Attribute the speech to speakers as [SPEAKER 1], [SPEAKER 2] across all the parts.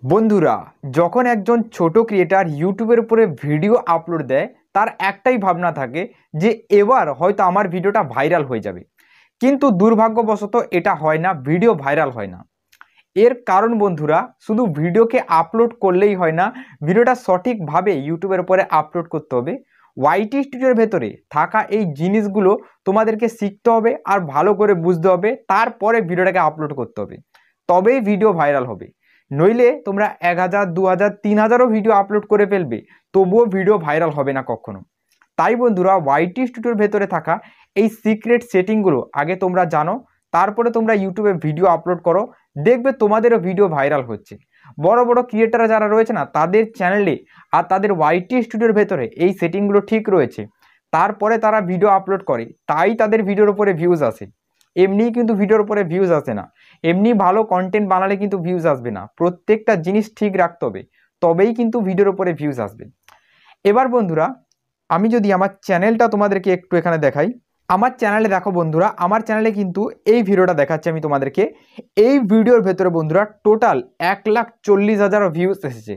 [SPEAKER 1] বন্ধুরা, যখন একজন ছোট ক্রিয়েটার ইউটিউবের উপরে ভিডিও আপলোড দেয়, তার একটাই ভাবনা থাকে যে এবার হয়তো আমার ভিডিওটা ভাইরাল হয়ে যাবে। কিন্তু দুর্ভাগ্যবশত এটা হয় না, ভিডিও ভাইরাল হয় না। এর কারণ বন্ধুরা, শুধু ভিডিওকে আপলোড করলেই হয় না, ভিডিওটা সঠিকভাবে ইউটিউবের উপরে আপলোড করতে হবে। ওয়াইটি স্টুডিওর ভেতরে থাকা এই জিনিসগুলো তোমাদেরকে শিখতে হবে আর ভালো করে বুঝতে হবে, তারপরে ভিডিওটাকে আপলোড করতে হবে, তবেই ভিডিও ভাইরাল হবে। নইলে তোমরা 1000, 2000, 3000ও ভিডিও আপলোড করে ফেলবে, তবুও ভিডিও ভাইরাল হবে না কখনো। তাই বন্ধুরা, ওয়াইটি স্টুডিওর ভেতরে থাকা এই সিক্রেট সেটিংগুলো আগে তোমরা জানো, তারপরে তোমরা ইউটিউবে ভিডিও আপলোড করো, দেখবে তোমাদেরও ভিডিও ভাইরাল হচ্ছে। বড় বড় ক্রিয়েটাররা যারা রয়েছে না, তাদের চ্যানেলে আর তাদের ওয়াইটি স্টুডিওর ভেতরে এই সেটিংগুলো ঠিক রয়েছে, তারপরে তারা ভিডিও আপলোড করে, তাই তাদের ভিডিওর উপরে ভিউজ আসে। এমনিই কিন্তু ভিডিওর উপরে ভিউজ আসে না, এমনি ভালো কন্টেন্ট বানালে কিন্তু ভিউজ আসবে না, প্রত্যেকটা জিনিস ঠিক রাখতে হবে, তবেই কিন্তু ভিডিওর উপরে ভিউজ আসবে। এবার বন্ধুরা, আমি যদি আমার চ্যানেলটা তোমাদেরকে একটু এখানে দেখাই, আমার চ্যানেলে দেখো বন্ধুরা, আমার চ্যানেলে কিন্তু এই ভিডিওটা দেখাচ্ছি আমি তোমাদেরকে। এই ভিডিওর ভেতরে বন্ধুরা টোটাল 1,40,000 ভিউজ এসেছে।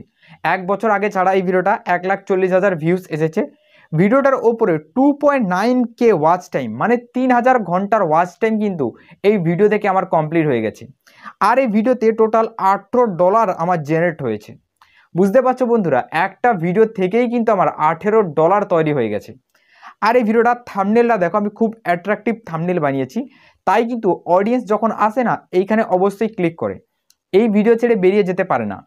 [SPEAKER 1] এক বছর আগে ছাড়া এই ভিডিওটা 1,40,000 ভিউজ এসেছে। ভিডিওটার ওপরে 2.9K ওয়াচ টাইম, মানে 3000 ঘন্টার ওয়াচ টাইম কিন্তু এই ভিডিও থেকে আমার কমপ্লিট হয়ে গেছে। আর এই ভিডিওতে টোটাল $18 আমার জেনারেট হয়েছে। বুঝতে পারছো বন্ধুরা, একটা ভিডিও থেকেই কিন্তু আমার $18 তৈরি হয়ে গেছে। আর এই ভিডিওটা থাম্বনেলটা দেখো, আমি খুব অ্যাট্রাকটিভ থাম্বনেল বানিয়েছি, তাই কিন্তু অডিয়েন্স যখন আসে না, এইখানে অবশ্যই ক্লিক করে, এই ভিডিও ছেড়ে বেরিয়ে যেতে পারে না।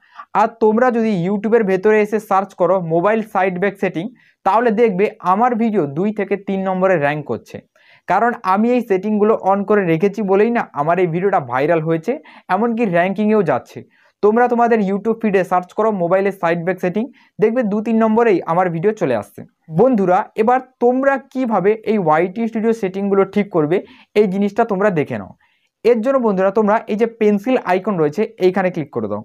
[SPEAKER 1] আর তোমরা যদি ইউটিউবের ভেতরে এসে সার্চ করো মোবাইল সাইড ব্যাক সেটিং, তাহলে দেখবে আমার ভিডিও 2 থেকে 3 নম্বরে র্যাঙ্ক করছে। কারণ আমি এই সেটিংগুলো অন করে রেখেছি বলেই না আমার এই ভিডিওটা ভাইরাল হয়েছে, এমনকি র্যাঙ্কিংয়েও যাচ্ছে। তোমরা তোমাদের ইউটিউব ফিডে সার্চ করো মোবাইলের সাইড ব্যাক সেটিং, দেখবে 2-3 নম্বরেই আমার ভিডিও চলে আসছে। বন্ধুরা, এবার তোমরা কিভাবে এই ওয়াইটি স্টুডিও সেটিংগুলো ঠিক করবে, এই জিনিসটা তোমরা দেখে নাও। এর জন্য বন্ধুরা, তোমরা এই যে পেন্সিল আইকন রয়েছে, এইখানে ক্লিক করে দাও।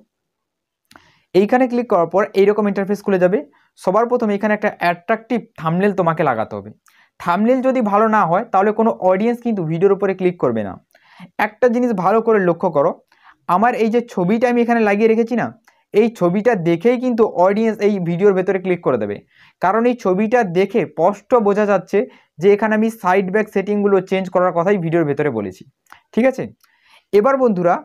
[SPEAKER 1] এইখানে ক্লিক করার পর এইরকম ইন্টারফেস খুলে যাবে। সবার প্রথমে এখানে একটা অ্যাট্রাকটিভ থাম্বনেল তোমাকে লাগাতে হবে। থাম্বনেল যদি ভালো না হয়, তাহলে কোনো অডিয়েন্স কিন্তু ভিডিওর উপরে ক্লিক করবে না। একটা জিনিস ভালো করে লক্ষ্য করো, আমার এই যে ছবিটা আমি এখানে লাগিয়ে রেখেছি না, এই ছবিটা দেখেই কিন্তু অডিয়েন্স এই ভিডিওর ভেতরে ক্লিক করে দেবে। কারণ এই ছবিটা দেখে স্পষ্ট বোঝা যাচ্ছে যে এখানে আমি সাইড ব্যাক সেটিংগুলো চেঞ্জ করার কথাই ভিডিওর ভেতরে বলেছি। ঠিক আছে, এবার বন্ধুরা,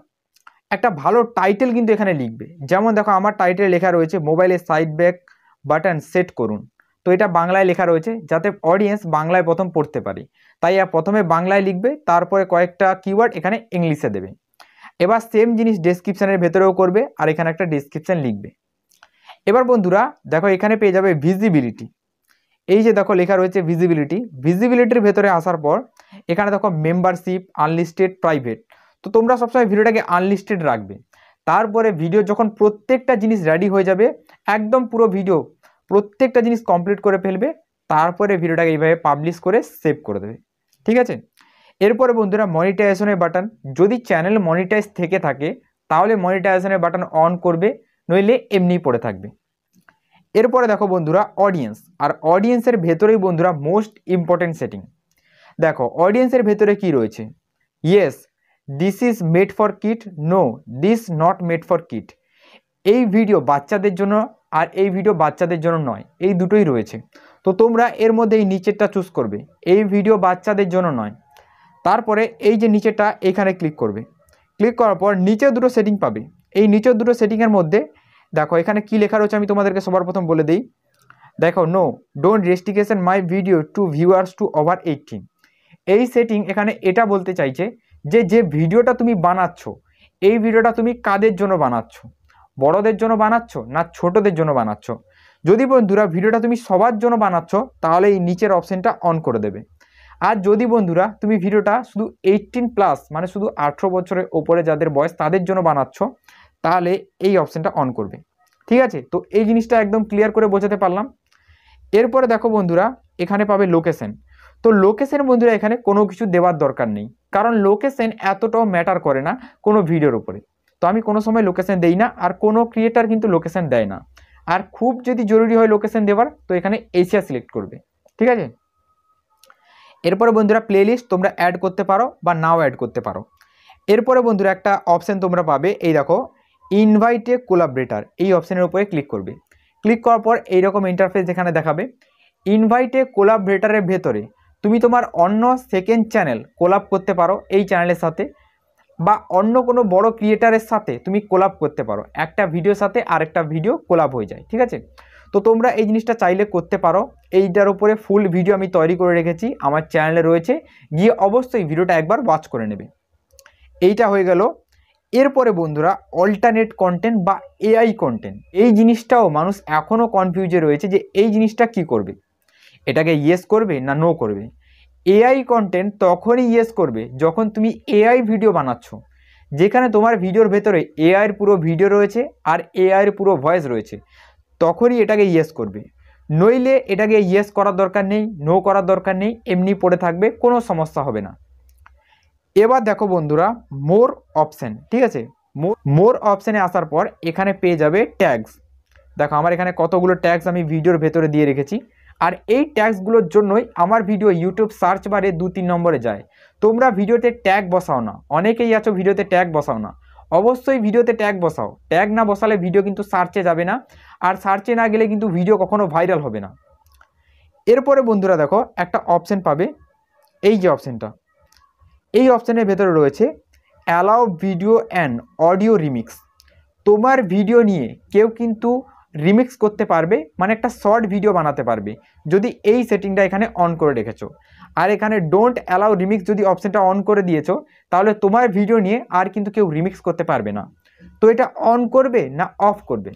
[SPEAKER 1] একটা ভালো টাইটেল কিন্তু এখানে লিখবে। যেমন দেখো, আমার টাইটেল লেখা রয়েছে মোবাইলের সাইড ব্যাক বাটন সেট করুন। তো এটা বাংলায় লেখা রয়েছে, যাতে অডিয়েন্স বাংলায় প্রথম পড়তে পারে, তাই প্রথমে বাংলায় লিখবে, তারপরে কয়েকটা কিওয়ার্ড এখানে ইংলিশে দেবে। এবার সেম জিনিস ডেসক্রিপশনের ভেতরেও করবে, আর এখানে একটা ডেসক্রিপশন লিখবে। এবার বন্ধুরা দেখো, এখানে পেয়ে যাবে ভিজিবিলিটি। এই যে দেখো লেখা রয়েছে ভিজিবিলিটি, ভিজিবিলিটির ভেতরে আসার পর এখানে দেখো মেম্বারশিপ, আনলিস্টেড, প্রাইভেট। তো তোমরা সবসময় ভিডিওটাকে আনলিস্টেড রাখবে। তারপরে ভিডিও যখন প্রত্যেকটা জিনিস রেডি হয়ে যাবে, একদম পুরো ভিডিও প্রত্যেকটা জিনিস কমপ্লিট করে ফেলবে, তারপরে ভিডিওটাকে এইভাবে পাবলিশ করে সেভ করে দেবে। ঠিক আছে, এরপরে বন্ধুরা মনিটাইজেশনের বাটন, যদি চ্যানেল মনিটাইজ থেকে থাকে তাহলে মনিটাইজেশনের বাটন অন করবে, নইলে এমনি পড়ে থাকবে। এরপরে দেখো বন্ধুরা অডিয়েন্স, আর অডিয়েন্সের ভেতরেই বন্ধুরা মোস্ট ইম্পর্টেন্ট সেটিং। দেখো অডিয়েন্সের ভেতরে কি রয়েছে, yes this is made for kid, no this not made for kid. এই ভিডিও বাচ্চাদের জন্য আর এই ভিডিও বাচ্চাদের জন্য নয়, এই দুটোই রয়েছে। তো তোমরা এর মধ্যে এই নিচেরটা চুজ করবে, এই ভিডিও বাচ্চাদের জন্য নয়। তারপরে এই যে নিচেটা, এখানে ক্লিক করবে। ক্লিক করার পর নিচে দুটো সেটিং পাবে। এই নিচের দুটো সেটিংয়ের মধ্যে দেখো এখানে কি লেখা রয়েছে, আমি তোমাদেরকে সবার প্রথম বলে দিই। দেখো, no don't restriction my video to viewers to over 18। এই সেটিং এখানে এটা বলতে চাইছে যে যে ভিডিওটা তুমি বানাচ্ছ, এই ভিডিওটা তুমি কাদের জন্য বানাচ্ছ, বড়দের জন্য বানাচ্ছ না ছোটদের জন্য বানাচ্ছ। যদি বন্ধুরা ভিডিওটা তুমি সবার জন্য বানাচ্ছ, তাহলে এই নিচের অপশনটা অন করে দেবে। আর যদি বন্ধুরা তুমি ভিডিওটা শুধু 18+, মানে শুধু 18 বছরের ওপরে যাদের বয়স তাদের জন্য বানাচ্ছ, তাহলে এই অপশনটা অন করবে। ঠিক আছে, তো এই জিনিসটা একদম ক্লিয়ার করে বোঝাতে পারলাম। এরপরে দেখো বন্ধুরা, এখানে পাবে লোকেশন। তো লোকেশন বন্ধুরা এখানে কোনো কিছু দেওয়ার দরকার নেই, কারণ লোকেশন এতটাও ম্যাটার করে না কোনো ভিডিওর উপরে। তো আমি কোনো সময় লোকেশন দেই না, আর কোনো ক্রিয়েটার কিন্তু লোকেশন দেয় না। আর খুব যদি জরুরি হয় লোকেশন দেওয়ার, তো এখানে এশিয়া সিলেক্ট করবে। ঠিক আছে, এরপরে বন্ধুরা প্লেলিস্ট তোমরা অ্যাড করতে পারো বা নাও অ্যাড করতে পারো। এরপরে বন্ধুরা একটা অপশন তোমরা পাবে, এই দেখো ইনভাইট এ কোলাবরেটর এই অপশানের উপরে ক্লিক করবে। ক্লিক করার পর এইরকম ইন্টারফেস এখানে দেখাবে। ইনভাইট এ কোলাবরেটরের ভেতরে তুমি তোমার অন্য সেকেন্ড চ্যানেল কোলাব করতে পারো এই চ্যানেলের সাথে, বা অন্য কোনো বড় ক্রিয়েটারের সাথে তুমি কোলাব করতে পারো। একটা ভিডিওর সাথে আরেকটা ভিডিও কোলাব হয়ে যায়, ঠিক আছে। তো তোমরা এই জিনিসটা চাইলে করতে পারো। এইটার উপরে ফুল ভিডিও আমি তৈরি করে রেখেছি, আমার চ্যানেলে রয়েছে, গিয়ে অবশ্যই ভিডিওটা একবার ওয়াচ করে নেবে। এইটা হয়ে গেল। এরপরে বন্ধুরা অল্টারনেট কন্টেন্ট বা এআই কন্টেন্ট, এই জিনিসটাও মানুষ এখনও কনফিউজে রয়েছে যে এই জিনিসটা কি করবে, এটাকে ইয়েস করবে না নো করবে। এআই কন্টেন্ট তখনই ইয়েস করবে যখন তুমি এআই ভিডিও বানাচ্ছ, যেখানে তোমার ভিডিওর ভেতরে এআইয়ের পুরো ভিডিও রয়েছে আর এআইয়ের পুরো ভয়েস রয়েছে, তখনই এটাকে ইয়েস করবে। নইলে এটাকে ইয়েস করার দরকার নেই, নো করার দরকার নেই, এমনি পড়ে থাকবে, কোনো সমস্যা হবে না। এবার দেখো বন্ধুরা মোর অপশান, ঠিক আছে। মোর অপশানে আসার পর এখানে পেয়ে যাবে ট্যাগস। দেখো আমার এখানে কতগুলো ট্যাগস আমি ভিডিওর ভেতরে দিয়ে রেখেছি, আর এই ট্যাগসগুলোর জন্যই আমার ভিডিও ইউটিউব সার্চ বারে 2-3 নম্বরে যায়। তোমরা ভিডিওতে ট্যাগ বসাও না, অনেকেই আছো ভিডিওতে ট্যাগ বসাও না, অবশ্যই ভিডিওতে ট্যাগ বসাও। ট্যাগ না বসালে ভিডিও কিন্তু সার্চে যাবে না, আর সার্চে না গেলে কিন্তু ভিডিও কখনো ভাইরাল হবে না। এরপরে বন্ধুরা দেখো একটা অপশান পাবে, এই যে অপশানটা, এই অপশানের ভেতরে রয়েছে allow video and audio remix. তোমার ভিডিও নিয়ে কেউ কিন্তু রিমিক্স করতে পারবে, মানে একটা শর্ট ভিডিও বানাতে পারবে, যদি এই সেটিংটা এখানে অন করে রেখেছো। আর এখানে ডোন্ট অ্যালাউ রিমিক্স যদি অপশানটা অন করে দিয়েছো, তাহলে তোমার ভিডিও নিয়ে আর কিন্তু কেউ রিমিক্স করতে পারবে না। তো এটা অন করবে না অফ করবে?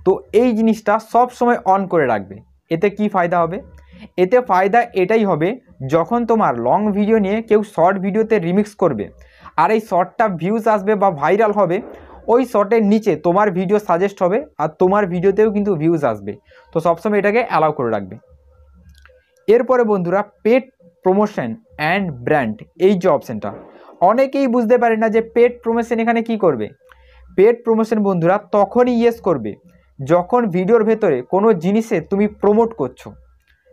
[SPEAKER 1] তো এই জিনিসটা সব সময় অন করে রাখবে। এতে কি ফায়দা হবে? এতে ফায়দা এটাই হবে, যখন তোমার লং ভিডিও নিয়ে কেউ শর্ট ভিডিওতে রিমিক্স করবে আর এই শর্টটা ভিউজ আসবে বা ভাইরাল হবে, ওই শর্টের নিচে তোমার ভিডিও সাজেস্ট হবে আর তোমার ভিডিওতেও কিন্তু ভিউজ আসবে। তো সবসময় এটাকে অ্যালাউ করে রাখবে। এরপরে বন্ধুরা পেড প্রমোশন অ্যান্ড ব্র্যান্ড, এই যে অপশানটা, অনেকেই বুঝতে পারে না যে পেড প্রমোশন এখানে কি করবে। পেড প্রমোশন বন্ধুরা তখনই ইয়েস করবে যখন ভিডিওর ভেতরে কোনো জিনিসে তুমি প্রমোট করছো,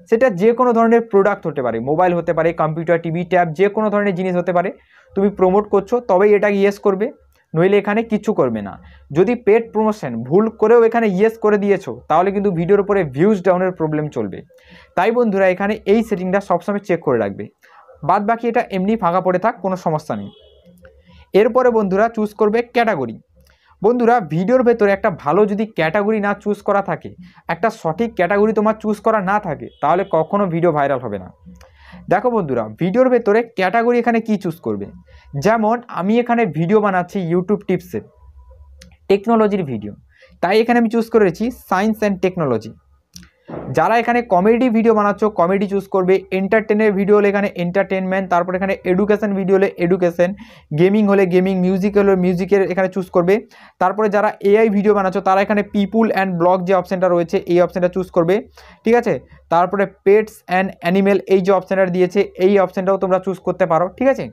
[SPEAKER 1] সেটা যে কোনো ধরনের প্রোডাক্ট হতে পারে, মোবাইল হতে পারে, কম্পিউটার, টিভি, ট্যাব, যে কোনো ধরনের জিনিস হতে পারে, তুমি প্রমোট করছো তবেই এটা ইয়েস করবে, নইলে এখানে কিচ্ছু করবে না। যদি পেড প্রমোশন ভুল করেও এখানে ইয়েস করে দিয়েছো, তাহলে কিন্তু ভিডিওর উপরে ভিউজ ডাউনের প্রবলেম চলবে। তাই বন্ধুরা এখানে এই সেটিংটা সবসময় চেক করে রাখবে, বাদ বাকি এটা এমনি ফাঁকা পড়ে থাক, কোনো সমস্যা নেই। এরপরে বন্ধুরা চুজ করবে ক্যাটাগরি। বন্ধুরা ভিডিওর ভেতরে একটা ভালো যদি ক্যাটাগরি না চুজ করা থাকে, একটা সঠিক ক্যাটাগরি তোমার চুজ করা না থাকে, তাহলে কখনো ভিডিও ভাইরাল হবে না। দেখো বন্ধুরা ভিডিওর ভেতরে ক্যাটাগরি এখানে কি চুজ করবে, যেমন আমি এখানে ভিডিও বানাচ্ছি ইউটিউব টিপসের, টেকনোলজির ভিডিও, তাই এখানে আমি চুজ করেছি সায়েন্স অ্যান্ড টেকনোলজি। যারা এখানে কমেডি ভিডিও বানাচ্ছ কমেডি চুজ করবে, এন্টারটেনের ভিডিও হলে এখানে এন্টারটেনমেন্ট, তারপর এখানে এডুকেশন ভিডিও হলে এডুকেশন, গেমিং হলে গেমিং, মিউজিক হলে মিউজিকের এখানে চুজ করবে। তারপরে যারা এআই ভিডিও বানাচ্ছ তারা এখানে পিপুল অ্যান্ড ব্লগ যে অপশানটা রয়েছে এই অপশানটা চুজ করবে, ঠিক আছে। তারপরে পেটস অ্যান্ড অ্যানিমেল এই যে অপশানটা দিয়েছে এই অপশানটাও তোমরা চুজ করতে পারো, ঠিক আছে।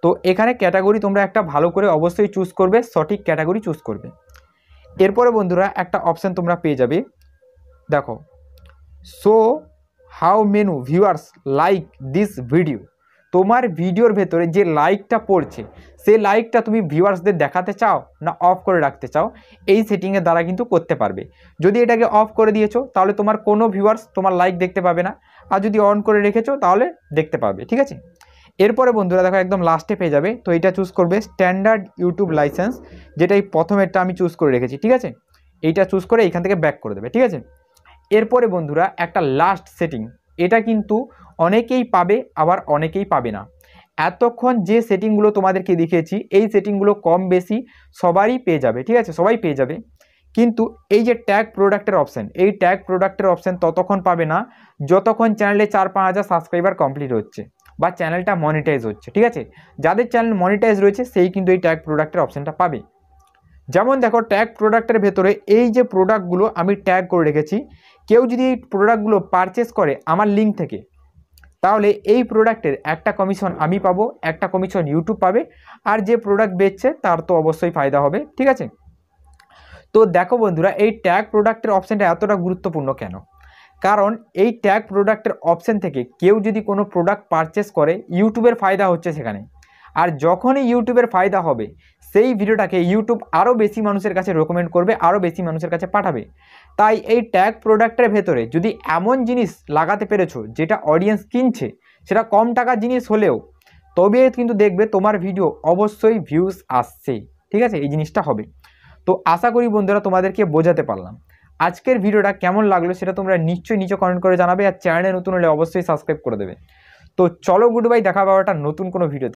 [SPEAKER 1] তো এখানে ক্যাটাগরি তোমরা একটা ভালো করে অবশ্যই চুজ করবে, সঠিক ক্যাটাগরি চুজ করবে। এরপরে বন্ধুরা একটা অপশান তোমরা পেয়ে যাবে, দেখো show how menu viewers like this video. তোমার ভিডিওর ভেতরে যে লাইকটা পড়ছে সেই লাইকটা তুমি ভিউয়ার্সদের দেখাতে চাও না অফ করে রাখতে চাও, এই সেটিংয়ের দ্বারা কিন্তু করতে পারবে। যদি এটাকে অফ করে দিয়েছো তাহলে তোমার কোনো ভিউয়ার্স তোমার লাইক দেখতে পাবে না, আর যদি অন করে রেখেছো তাহলে দেখতে পাবে, ঠিক আছে। এরপরে বন্ধুরা দেখো একদম লাস্টে পেয়ে যাবে, তো এটা চুজ করবে স্ট্যান্ডার্ড ইউটিউব লাইসেন্স, যেটা এই প্রথমেরটা আমি চুজ করে রেখেছি, ঠিক আছে। এইটা চুজ করে এইখান থেকে ব্যাক করে দেবে, ঠিক আছে। এরপরে বন্ধুরা একটা লাস্ট সেটিং, এটা কিন্তু অনেকেই পাবে আবার অনেকেই পাবে না। এতক্ষণ যে সেটিংগুলো তোমাদেরকে দেখিয়েছি এই সেটিংগুলো কম বেশি সবারই পেয়ে যাবে, ঠিক আছে, সবাই পেয়ে যাবে। কিন্তু এই যে ট্যাগ প্রোডাক্টের অপশান, এই ট্যাগ প্রোডাক্টের অপশান ততক্ষণ পাবে না যতক্ষণ চ্যানেলে 4-5 হাজার সাবস্ক্রাইবার কমপ্লিট হচ্ছে বা চ্যানেলটা মনিটাইজ হচ্ছে, ঠিক আছে। যাদের চ্যানেল মনিটাইজ রয়েছে সেই কিন্তু এই ট্যাগ প্রোডাক্টের অপশানটা পাবে। যেমন দেখো ট্যাগ প্রোডাক্টের ভেতরে এই যে প্রোডাক্টগুলো আমি ট্যাগ করে রেখেছি, কেউ যদি এই প্রোডাক্টগুলো পারচেস করে আমার লিঙ্ক থেকে, তাহলে এই প্রোডাক্টের একটা কমিশন আমি পাবো, একটা কমিশন ইউটিউব পাবে, আর যে প্রোডাক্ট বেচছে তার তো অবশ্যই ফায়দা হবে, ঠিক আছে। তো দেখো বন্ধুরা এই ট্যাগ প্রোডাক্টের অপশানটা এতটা গুরুত্বপূর্ণ কেন, কারণ এই ট্যাগ প্রোডাক্টের অপশান থেকে কেউ যদি কোনো প্রোডাক্ট পারচেস করে ইউটিউবের ফায়দা হচ্ছে সেখানে, আর যখনই ইউটিউবের ফায়দা হবে সেই ভিডিওটাকে ইউটিউব আরও বেশি মানুষের কাছে রেকমেন্ড করবে, আরও বেশি মানুষের কাছে পাঠাবে। তাই এই ট্যাগ প্রোডাক্টের ভেতরে যদি এমন জিনিস লাগাতে পেরেছো যেটা অডিয়েন্স কিনছে, সেটা কম টাকার জিনিস হলেও, তবে কিন্তু দেখবে তোমার ভিডিও অবশ্যই ভিউজ আসছে। ঠিক আছে, এই জিনিসটা হবে। তো আশা করি বন্ধুরা তোমাদেরকে বোঝাতে পারলাম। আজকের ভিডিওটা কেমন লাগলো সেটা তোমরা নিশ্চয়ই নিচে কমেন্ট করে জানাবে, আর চ্যানেলে নতুন হলে অবশ্যই সাবস্ক্রাইব করে দেবে। তো চলো গুড বাই, দেখা পাবো একটা নতুন কোনো ভিডিওতে।